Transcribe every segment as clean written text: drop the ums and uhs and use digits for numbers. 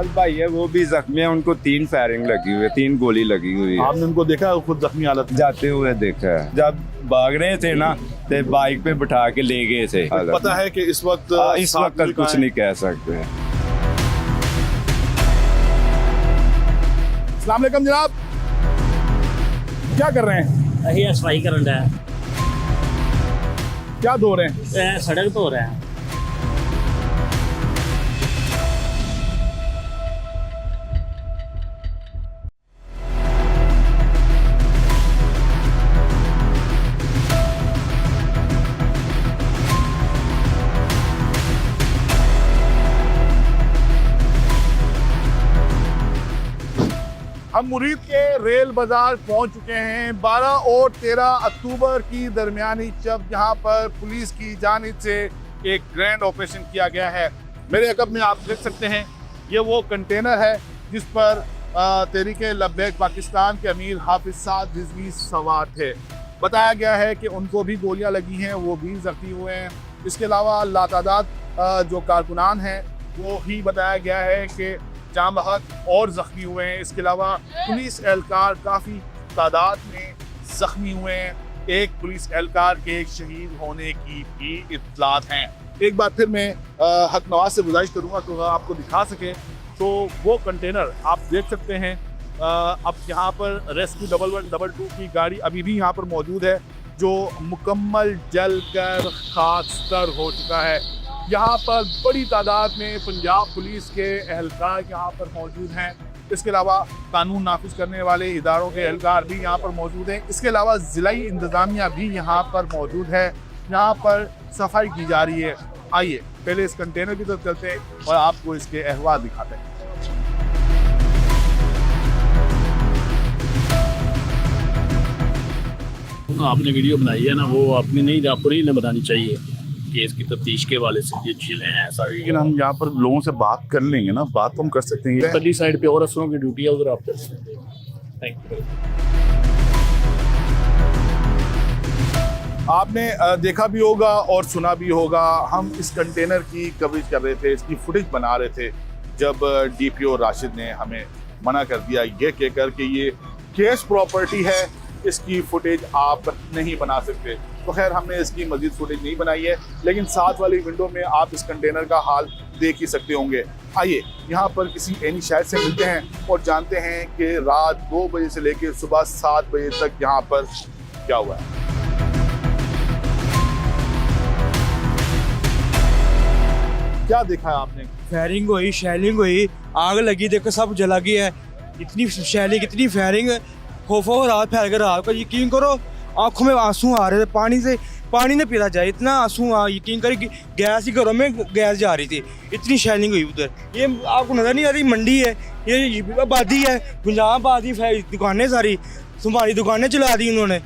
साथ भाई है वो भी जख्मी है, उनको 3 फायरिंग लगी हुई है, 3 गोली लगी हुई है। आपने उनको देखा खुद जख्मी हालत में? जाते हुए देखा है, जब भाग रहे थे ना तो बाइक पे बिठा के ले गए थे। पता है कि इस वक्त इस वक्त कुछ नहीं कह सकते। अस्सलाम वालेकुम जनाब, क्या कर रहे हैं? अही सफाई करन रहा है, क्या धो रहे हैं? सड़क धो रहे हैं। हम मुरीद के रेल बाजार पहुंच चुके हैं। 12 और 13 अक्टूबर की दरमियानी जब यहाँ पर पुलिस की जानिब से एक ग्रैंड ऑपरेशन किया गया है। मेरे अकब में आप देख सकते हैं ये वो कंटेनर है जिस पर तहरीके लब्बैक पाकिस्तान के अमीर हाफिज साद रिजवी सवार थे। बताया गया है कि उनको भी गोलियां लगी हैं, वो भी जख्मी हुए हैं। इसके अलावा लातादाद जो कारकुनान हैं वो ही बताया गया है कि जाम बहक और ज़ख्मी हुए हैं। इसके अलावा पुलिस एहलकार काफ़ी तादाद में ज़ख्मी हुए हैं। एक पुलिस एहलकार के शहीद होने की भी इत्तलात हैं। एक बार फिर मैं हक नवाज से गुजारिश करूँगा तो आपको दिखा सके तो वो कंटेनर आप देख सकते हैं। अब यहाँ पर रेस्क्यू 1112 की गाड़ी अभी भी यहाँ पर मौजूद है जो मुकम्मल जल कर खाकस्तर हो चुका है। यहाँ पर बड़ी तादाद में पंजाब पुलिस के एहलकार यहाँ पर मौजूद हैं। इसके अलावा कानून नाफिज करने वाले इदारों के एहलकार भी यहाँ पर मौजूद हैं। इसके अलावा ज़िलाई इंतज़ामिया भी यहाँ पर मौजूद है। यहाँ पर सफाई की जा रही है। आइए पहले इस कंटेनर की तरफ चलते हैं और आपको इसके अहवाल दिखाते हैं। आपने वीडियो बनाई है ना, वो आपने नहीं, आपको नहीं बनानी चाहिए कि इसकी तफ्तीश के वाले से ये चीज़ें हैं सारी। लेकिन हम यहाँ पर लोगों से बात कर लेंगे ना, बात तो हम कर सकते हैं। पल्ली साइड पे और अफसरों की ड्यूटी है, उधर आप कर सकते हैं। Thank you. आपने देखा भी होगा और सुना भी होगा, हम इस कंटेनर की कवरेज कर रहे थे, इसकी फुटेज बना रहे थे जब DPO राशिद ने हमें मना कर दिया ये कहकर कि ये केस प्रॉपर्टी है, इसकी फुटेज आप नहीं बना सकते। तो खैर हमने इसकी मजीद फुटेज नहीं बनाई है, लेकिन साथ वाली विंडो में आप इस कंटेनर का हाल देख ही सकते होंगे। आइए यहाँ पर किसी एनी शायद से मिलते हैं और जानते हैं कि रात 2 बजे से लेकर सुबह 7 बजे तक यहाँ पर क्या हुआ है। क्या देखा है आपने? फायरिंग हुई, शेलिंग हुई, आग लगी, देखो सब जला गया है। इतनी शेलिंग, इतनी फायरिंग, खौफो रात फैल कर रात को यकीन करो आंखों में आंसू आ रहे थे। पानी ने पीता जाए, इतना आंसू यकीन करें कि गैस ही घरों में गैस जा रही थी। इतनी शेलिंग हुई उधर। ये आपको नजर नहीं आ रही, मंडी है, ये आबादी है, पंजाब आबादी, दुकानें सारी तुम्हारी दुकानें चला दी उन्होंने।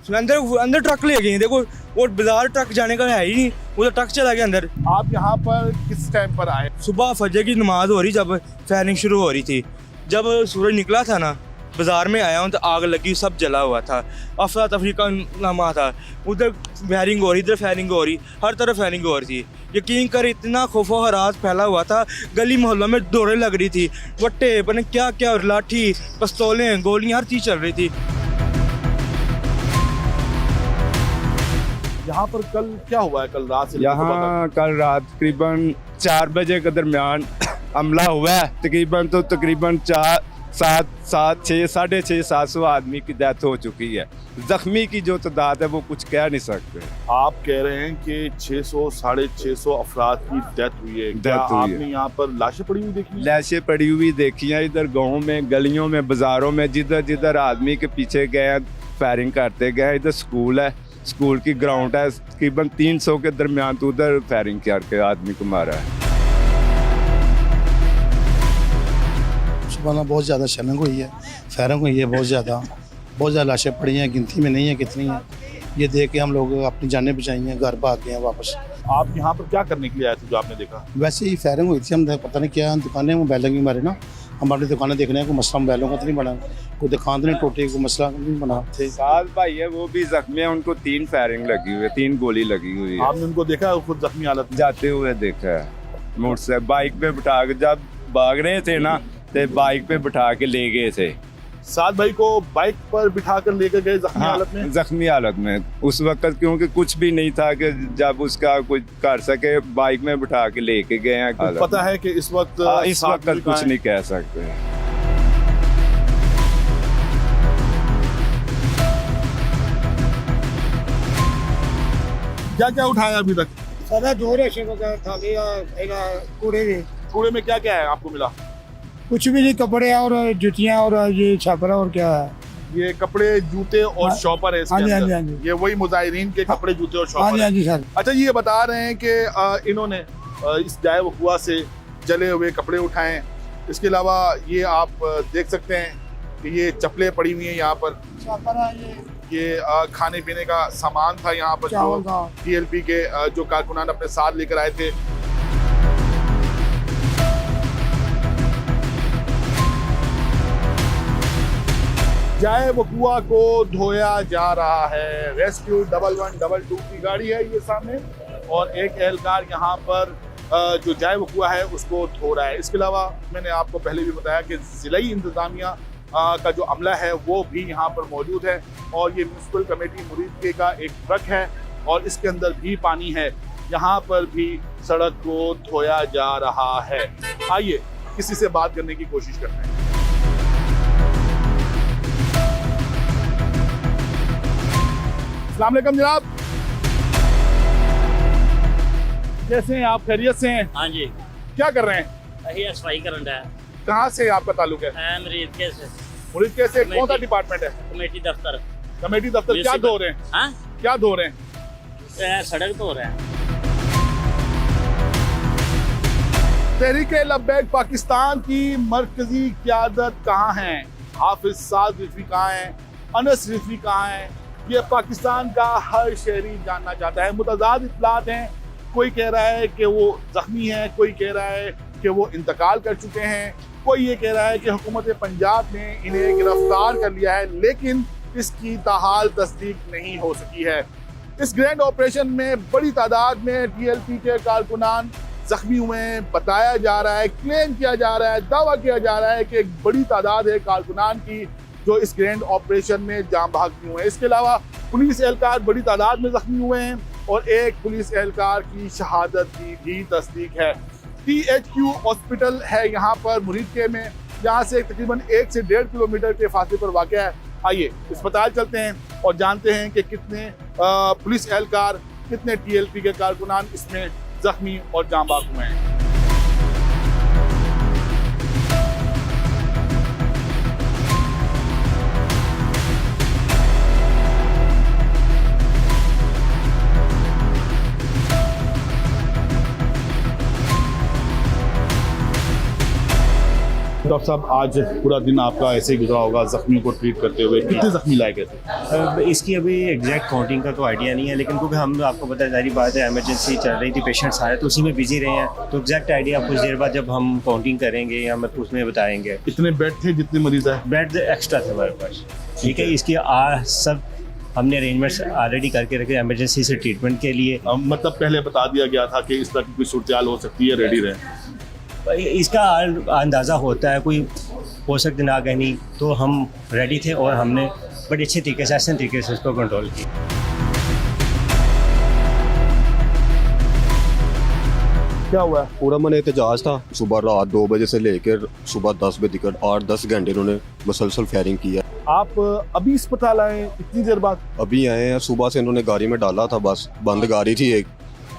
अंदर ट्रक ले गए, देखो और बाजार ट्रक जाने का है ही नहीं, उधर ट्रक चला गया अंदर। आप यहाँ पर किस टाइम पर आए? सुबह फजर की नमाज हो रही, जब फायरिंग शुरू हो रही थी, जब सूरज निकला था ना, बाजार में आया हूँ तो आग लगी, सब जला हुआ था, अफरा तफरी का नामा था। उधर फायरिंग हो रही, इधर फायरिंग हो रही, हर तरफ फायरिंग हो रही थी। यकीन कर इतना खौफो हरास फैला हुआ था, गली मोहल्लों में दौड़े लग रही थी, वट्टे पता क्या क्या, लाठी, पिस्तौलें, गोलियाँ, हर चीज़ चल रही थी। यहाँ पर कल क्या हुआ है? कल रात से यहाँ कल रात तकरीबन 4 बजे के दरमियान हमला हुआ है। तकरीबन 650-700 आदमी की डेथ हो चुकी है। जख्मी की जो तादाद है वो कुछ कह नहीं सकते। आप कह रहे हैं कि 600-650 अफराद की डेथ हुई है। क्या आपने यहाँ पर लाशें पड़ी हुई देखी? लाशें पड़ी हुई देखी हैं इधर गाँव में, गलियों में, बाजारों में, जिधर जिधर आदमी के पीछे गए फायरिंग करते गए। इधर स्कूल है, स्कूल की ग्राउंड है, तकरीबन 300 के दरमियान तो उधर फायरिंग करके आदमी को मारा है। सुबह बहुत ज़्यादा शेलिंग हुई है, फायरिंग हुई है, बहुत ज़्यादा लाशें पड़ी हैं, गिनती में नहीं है कितनी हैं। ये देख के हम लोग अपनी जानें बचाई हैं, घर भाग गए हैं वापस। आप यहाँ पर क्या करने के लिए आए थे जो आपने देखा? वैसे ही फायरिंग हुई थी, हम पता नहीं क्या दुकानें मोबाइलों की मारे ना, हम अपनी दुकानें देख रहे हैं, कोई मसला मोबाइलों का तो नहीं बना, कोई दुकान तो नहीं टूटी, कोई मसला नहीं बना थे। साथ भाई है वो भी जख्मी है, उनको 3 फायरिंग लगी हुई है, 3 गोली लगी हुई है। आपने उनको देखा खुद जख्मी हालत में? जाते हुए देखा है, मोटरसाइकिल बाइक पे बिठा के, जब भाग रहे थे ना, तो बाइक पे बिठा के ले गए थे। सात भाई को बाइक पर बिठा कर लेकर गए जख्मी हालत में। जख्मी हालत में उस वक्त, क्योंकि कुछ भी नहीं था कि जब उसका कुछ कर सके, बाइक में बिठा के लेके गए हैं। पता है कि इस वक्त इस वक्त कुछ नहीं कह सकते। क्या क्या उठाया अभी तक? सादा दो रेशे वगैरह था कूड़े के। कूड़े में क्या क्या है आपको मिला? कुछ भी नहीं, कपड़े और जुतियां और ये छापरा और क्या है। ये कपड़े, जूते और हाँ, शॉपर है इसके हाँ जी, हाँ अंदर। जी, हाँ जी। ये वही मुजाहिरीन के कपड़े, जूते और हाँ शॉपर जी, है। हाँ जी सर। अच्छा, ये बता रहे हैं कि इन्होंने इस जाए वकुआ से जले हुए कपड़े उठाए हैं। इसके अलावा ये आप देख सकते हैं कि ये चप्पलें पड़ी हुई हैं यहाँ पर। छापरा ये खाने पीने का सामान था यहाँ पर, चावल जो था। TLP के जो कारकुनान अपने साथ लेकर आए थे। जाए वकुआ को धोया जा रहा है। रेस्क्यू 1112 की गाड़ी है ये सामने, और एक एहलकार यहाँ पर जो जाए वकुआ है उसको धो रहा है। इसके अलावा मैंने आपको पहले भी बताया कि ज़िलाई इंतज़ामिया का जो अमला है वो भी यहाँ पर मौजूद है, और ये म्यूनसिपल कमेटी मुरीदके का एक ट्रक है और इसके अंदर भी पानी है। यहाँ पर भी सड़क को धोया जा रहा है। आइए किसी से बात करने की कोशिश करते हैं। अस्सलाम वालेकुम जनाब, कैसे हैं आप? खैरियत से हैं? हाँ जी, क्या कर रहे हैं? अही सफाई करन डा कहाँ से आपका ताल्लुक है? है मरीज के से मुरीदके से। कौन सा कमेटी। डिपार्टमेंट है? कमेटी दफ्तर। कमेटी दफ्तर। क्या धो रहे हैं? हाँ, क्या धो रहे हैं? सड़क धो रहे हैं। तहरीके लब्बैक पाकिस्तान की मरकजी क़यादत कहाँ है? हाफिज साद रिजवी कहाँ है? अनस रिजवी कहाँ है? ये पाकिस्तान का हर शहरी जानना चाहता है। मुतज़ाद इत्तलात हैं, कोई कह रहा है कि वो ज़ख्मी है, कोई कह रहा है कि वो इंतकाल कर चुके हैं, कोई ये कह रहा है कि हुकूमत पंजाब ने इन्हें गिरफ्तार कर लिया है, लेकिन इसकी ताहाल तस्दीक नहीं हो सकी है। इस ग्रैंड ऑपरेशन में बड़ी तादाद में TLP के कारकुनान जख्मी हुए हैं। बताया जा रहा है, क्लेम किया जा रहा है, दावा किया जा रहा है कि एक बड़ी तादाद है कारकुनान की जो इस ग्रैंड ऑपरेशन में जान बहक हुए हैं। इसके अलावा पुलिस एहलकार बड़ी तादाद में जख्मी हुए हैं और एक पुलिस एहलकार की शहादत की भी तस्दीक है। THQ हॉस्पिटल है यहाँ पर मुरीदके में, यहाँ से तकरीबन 1 से 1.5 किलोमीटर के फासले पर वाक़ है। आइए अस्पताल चलते हैं और जानते हैं कि कितने पुलिस एहलकार, कितने TLP के कारकुनान इसमें जख्मी और जान बहक हुए हैं। डॉक्टर साहब, आज पूरा दिन आपका ऐसे ही गुजरा होगा जख्मियों को ट्रीट करते हुए। कितने जख्मी लाए गए थे? इसकी अभी एग्जैक्ट काउंटिंग का तो आइडिया नहीं है, लेकिन क्योंकि हम आपको पता है सारी बात है, इमरजेंसी चल रही थी, पेशेंट्स आए तो उसी में बिजी रहे हैं, तो एग्जैक्ट आइडिया कुछ देर बाद जब हम काउंटिंग करेंगे या मतलब उसमें बताएंगे। इतने बेड थे जितने मरीज आए? बेड एक्स्ट्रा थे हमारे पास, ठीक है। इसकी सब हमने अरेंजमेंट्स ऑलरेडी करके रखे इमरजेंसी से ट्रीटमेंट के लिए। मतलब पहले बता दिया गया था कि इस तरह की कोई सूरत हो सकती है, रेडी रहे। इसका अंदाज़ा होता है, कोई हो सकती ना कहनी, तो हम रेडी थे और हमने बड़े अच्छे तरीके से, आसान तरीके से उसको कंट्रोल किया। क्या हुआ? पूरा मन एहतजाज था। सुबह रात 2 बजे से लेकर सुबह 10 बजे तक 8-10 घंटे इन्होंने मुसलसल फायरिंग की है। आप अभी अस्पताल आए इतनी देर बाद? अभी आए हैं। सुबह से इन्होंने गाड़ी में डाला था, बस बंद गाड़ी थी एक,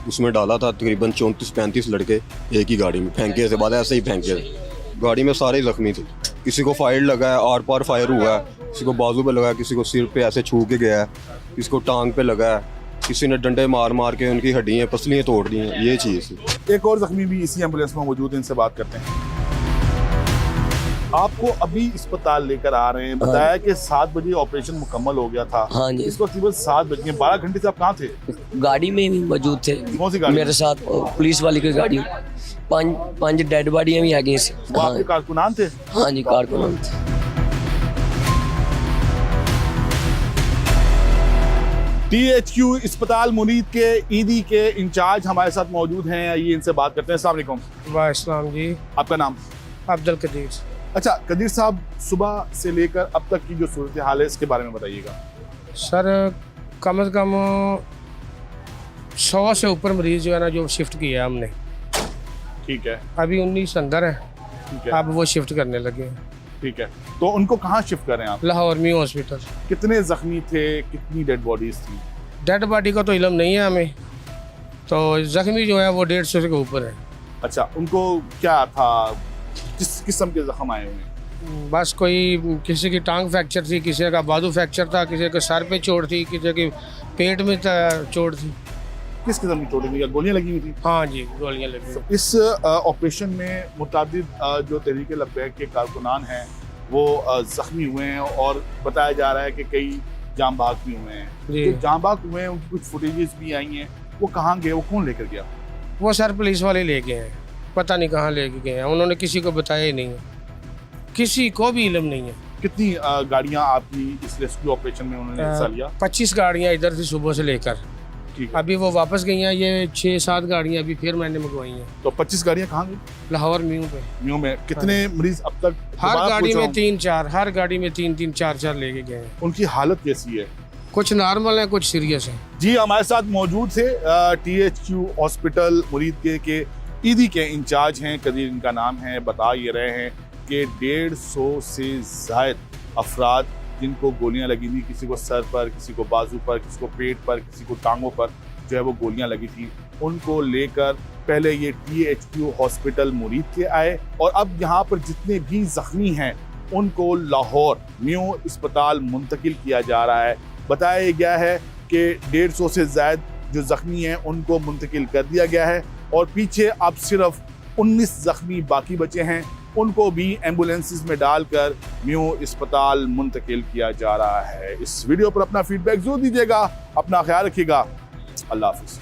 उसमें डाला था। तकरीबन 34-35 लड़के एक ही गाड़ी में फेंके थे, बाद ऐसे ही फेंके थे। गाड़ी में सारे जख्मी थे, किसी को फायर लगा है, आर पार फायर हुआ है, किसी को बाजू पे लगा है, किसी को सिर पे ऐसे छू के गया है, किसी को टांग पे लगा है, किसी ने डंडे मार मार के उनकी हड्डियाँ पसलियाँ तोड़ दी हैं। ये चीज़ थी। एक और जख्मी भी इसी एम्बुलेंस में मौजूद है, इनसे बात करते हैं। आपको अभी अस्पताल लेकर आ रहे हैं, बताया कि 7 बजे ऑपरेशन मुकम्मल हो गया था। हाँ जी, इस वक्त तकरीबन 7 बज गए। 12 घंटे से आप कहाँ थे? गाड़ी में भी मौजूद थे। कौन सी गाड़ी? मेरे साथ पुलिस वाली की गाड़ी। 5 डेड बॉडियां भी आ गई। वो आपके कारकुनान थे? हाँ जी, कारकुनान थे। THQ अस्पताल मुरीद के ईदी के इंचार्ज हमारे साथ मौजूद हैं। ये इनसे बात करते हैं। अस्सलाम वालेकुम। वालेकुम जी। आपका नाम? अब्दुल कदीर। अच्छा कदीर साहब, सुबह से लेकर अब तक की जो सूरत हाल है इसके बारे में बताइएगा। सर कम से कम 100 से ऊपर मरीज जो है ना जो शिफ्ट किया हमने। ठीक है, अभी 19 अंदर है, ठीक है, अब वो शिफ्ट करने लगे हैं। ठीक है। तो उनको कहाँ शिफ्ट कर रहे हैं आप? लाहौर में हॉस्पिटल। कितने जख्मी थे, कितनी डेड बॉडीज थी? डेड बॉडी का तो इल्म नहीं है हमें, तो जख्मी जो है वो 150 के ऊपर है। अच्छा, उनको क्या था, किस किस्म के जख्म आए हुए हैं? बस कोई किसी की टांग फ्रैक्चर थी, किसी का बाजू फ्रैक्चर था, किसी के सर पे चोट थी, किसी के पेट में चोट थी। किस किस्म की चोटें थी? गोलियां लगी हुई थी? हाँ जी, गोलियां लगी हुई। इस ऑपरेशन में मुतादिद जो तहरीक लब्बैक के कारकुनान हैं वो जख्मी हुए हैं और बताया जा रहा है कि कई जाम बाग भी हुए हैं। जी। जो जाम बाग हुए हैं उनकी कुछ फुटेजेस भी आई हैं, वो कहाँ गए, वो कौन लेकर गया? वो सर पुलिस वाले ले गए हैं, पता नहीं कहाँ लेके गए हैं, उन्होंने किसी को बताया ही नहीं है, किसी को भी इल्म नहीं है। कितनी गाड़ियाँ आपकी इस रेस्क्यू ऑपरेशन में उन्होंने हिस्सा लिया? 25 गाड़ियाँ इधर थी सुबह से लेकर, ठीक है। अभी वो वापस गई हैं, ये 6-7 गाड़ियाँ अभी फिर मैंने मंगवाई हैं। तो 25 गाड़ियाँ कहाँ गई? लाहौर म्यू पे। म्यू में कितने मरीज अब तक? हर दोबारा गाड़ी पूछ रहा में हूँ, 3-4, हर गाड़ी में 3-3, 4-4 लेके गए हैं। उनकी हालत कैसी है? कुछ नॉर्मल है, कुछ सीरियस है। जी, हमारे साथ मौजूद थे THQ हॉस्पिटल मुरीद के ईदी के इंचार्ज हैं, कदीर इनका नाम है। बता ये रहे हैं कि 150 से जायद अफराद जिनको गोलियां लगी थी, किसी को सर पर, किसी को बाजू पर, किसी को पेट पर, किसी को टांगों पर जो है वो गोलियां लगी थी, उनको लेकर पहले ये THQ हॉस्पिटल मुरीद के आए और अब यहाँ पर जितने भी जख्मी हैं उनको लाहौर न्यू अस्पताल मुंतकिल किया जा रहा है। बताया गया है कि 150 से ज़ायद जो ज़ख्मी हैं उनको मुंतकिल कर दिया गया है और पीछे अब सिर्फ 19 ज़ख्मी बाकी बचे हैं, उनको भी एम्बुलेंसेस में डालकर न्यू अस्पताल मुंतकिल किया जा रहा है। इस वीडियो पर अपना फीडबैक जरूर दीजिएगा, अपना ख्याल रखिएगा। अल्लाह हाफिज़।